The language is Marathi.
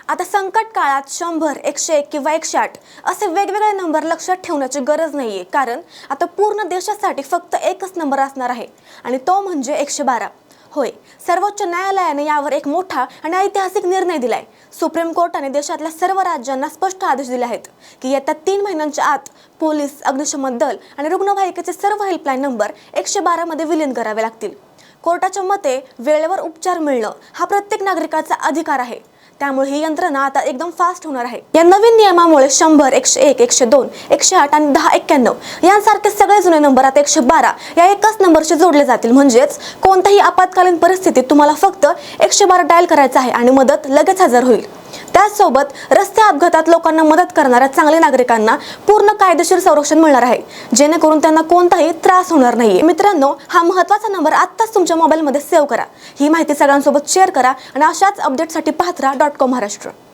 आता संकट काळात 100, 101 किंवा 108 असे वेगवेगळे नंबर लक्षात ठेवण्याची गरज नाहीये, कारण आता पूर्ण देशासाठी फक्त एकच नंबर असणार आहे आणि तो म्हणजे 112. होय, सर्वोच्च न्यायालयाने यावर एक मोठा आणि ऐतिहासिक निर्णय दिलाय. सुप्रीम कोर्टाने देशातल्या सर्व राज्यांना स्पष्ट आदेश दिले आहेत की येत्या 3 महिन्यांच्या आत पोलीस, अग्निशमन दल आणि रुग्णवाहिकेचे सर्व हेल्पलाईन नंबर 112 मध्ये विलीन करावे लागतील. कोर्टाच्या मते वेळेवर उपचार मिळणं हा प्रत्येक नागरिकाचा अधिकार आहे. त्यामुळे ही यंत्रणा आता एकदम फास्ट होणार आहे. या नवीन नियमामुळे 100, 101, 102, 108 आणि 1091 यांसारखे सगळे जुने नंबर आता 112 या एकाच नंबरशी जोडले जातील. म्हणजेच कोणत्याही आपत्कालीन परिस्थितीत तुम्हाला फक्त 112 डायल करायचं आहे आणि मदत लगेच हजर होईल. त्याचसोबत रस्ते अपघातात लोकांना मदत करणाऱ्या चांगल्या नागरिकांना पूर्ण कायदेशीर संरक्षण मिळणार आहे, जेणेकरून त्यांना कोणताही त्रास होणार नाहीये. मित्रांनो, हा महत्त्वाचा नंबर आत्ताच तुमच्या मोबाईलमध्ये सेव्ह करा. ही माहिती सगळ्यांसोबत शेअर करा आणि अशाच अपडेटसाठी पाहत राहा .com महाराष्ट्र.